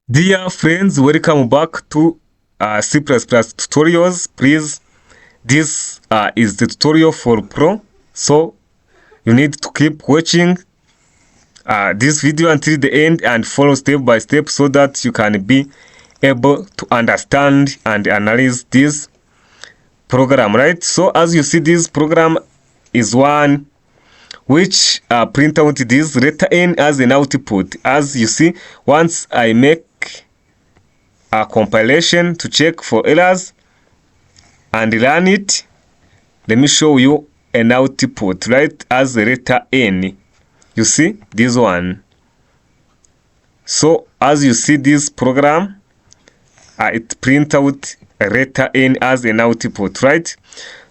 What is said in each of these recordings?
Dear friends, welcome back to C++ tutorials. Please, this is the tutorial for Pro, so you need to keep watching this video until the end and follow step by step so that you can be able to understand and analyze this program, right? So as you see, this program is one which print out this letter N as an output. As you see, once I make a compilation to check for errors and run it, let me show you an output, right, as a letter N. You see this one. So as you see this program, it print out a letter N as an output, right?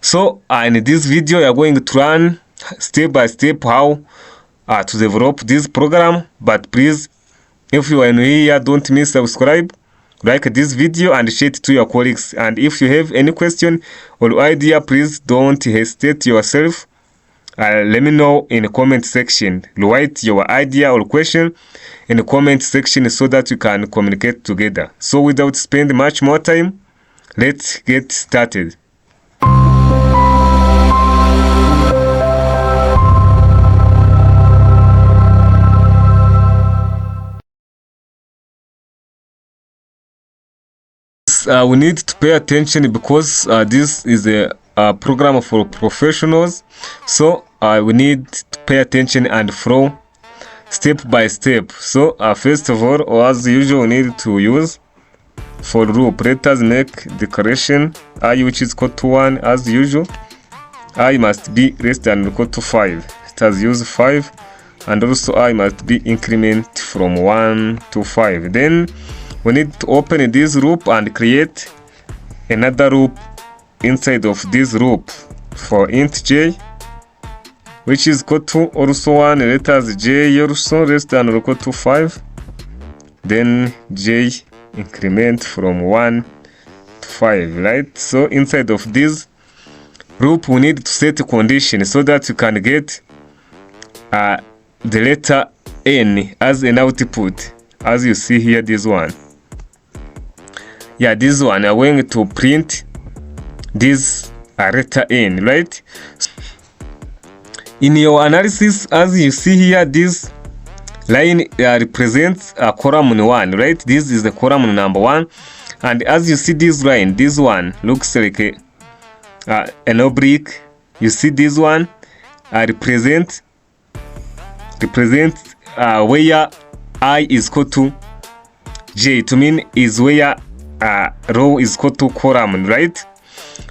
So in this video, you are going to run step by step how to develop this program. But please, if you are new here, don't miss subscribe, like this video and share it to your colleagues. And if you have any question or idea, please don't hesitate yourself. Let me know in the comment section. Write your idea or question in the comment section so that you can communicate together. So without spending much more time, let's get started. We need to pay attention because this is a program for professionals, so we need to pay attention and follow step by step. So first of all, or as usual, we need to use for loop. Let us make declaration I which is equal to 1 as usual. I must be less than or equal to 5. Let us use 5, and also I must be increment from 1 to 5. Then we need to open this loop and create another loop inside of this loop for int j, which is equal to also 1. Let us j also less than or equal to 5. Then j increment from 1 to 5, right? So inside of this loop, we need to set a condition so that you can get the letter N as an output. As you see here, this one. Yeah, this one, I'm going to print this letter N, right? In your analysis, as you see here, this line represents column 1, right? This is the column number 1. And as you see this line, this one looks like an oblique. You see this one represents where I is equal to j, to mean is where row is equal to column, right?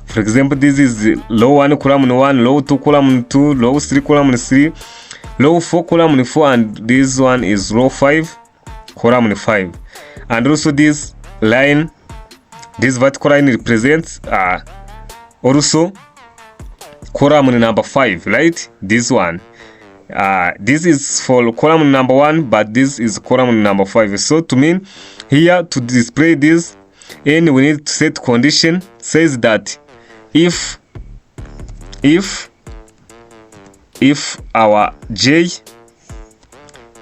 For example, this is row 1 column 1, row 2 column 2, row 3 column 3, row 4 column 4, and this one is row 5 column 5. And also this line, this vertical line represents also column number 5, right? This one. This is for column number 1, but this is column number 5. So to mean here, to display this, and we need to set condition says that if our j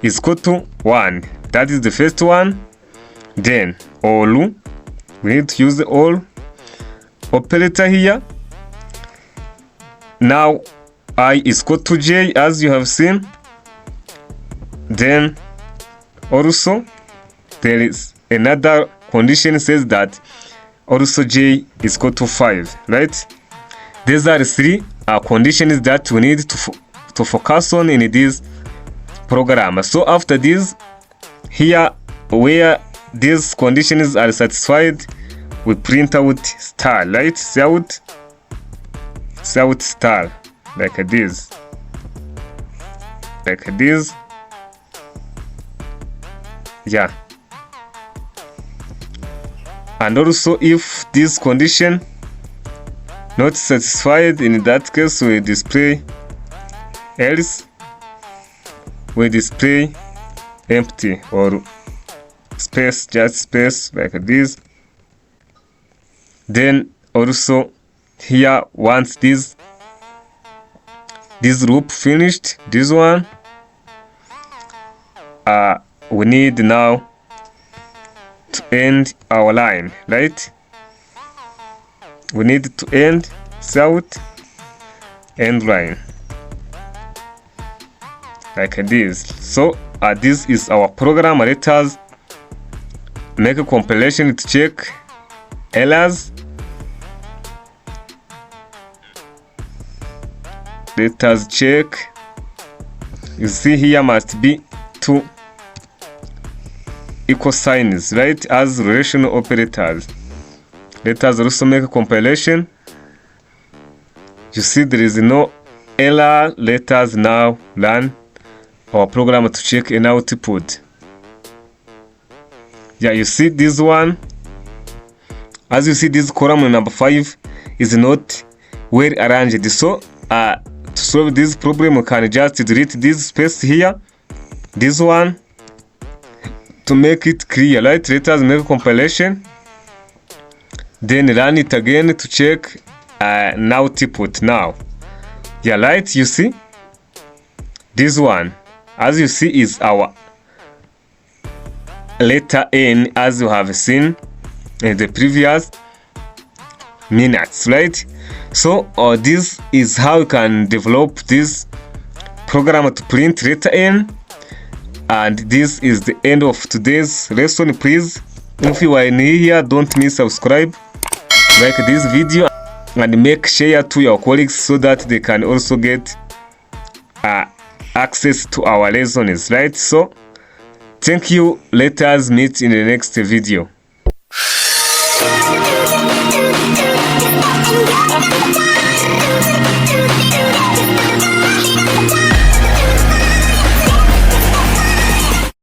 is equal to 1, that is the first one, then all, we need to use the all operator here. Now I is equal to j, as you have seen. Then also there is another condition says that also j is equal to 5, right? These are 3 conditions that we need to focus on in this program. So after this, here where these conditions are satisfied, we print out star, right? Shout star, like this, yeah. And also if this condition not satisfied, in that case we display else, we display empty or space, just space, like this. Then also here, once this loop finished, this one, we need now to end our line, right? We need to end without end line like this. So this is our program. Let us make a compilation to check errors. Let us check. You see here must be two equal signs, right, as relational operators. Let us also make a compilation. You see there is no error. Let us now run our program to check an output. Yeah, you see this one. As you see, this column number 5 is not well arranged. So to solve this problem, we can just delete this space here, this one, to make it clear, right? Let us make a compilation, then run it again to check an output now. Yeah, right, you see this one, as you see, is our letter N, as you have seen in the previous minutes, right? So this is how you can develop this program to print letter N. And this is the end of today's lesson. Please, if you are new here, don't miss subscribe, like this video, and make share to your colleagues so that they can also get access to our lessons, right? So thank you. Let us meet in the next video.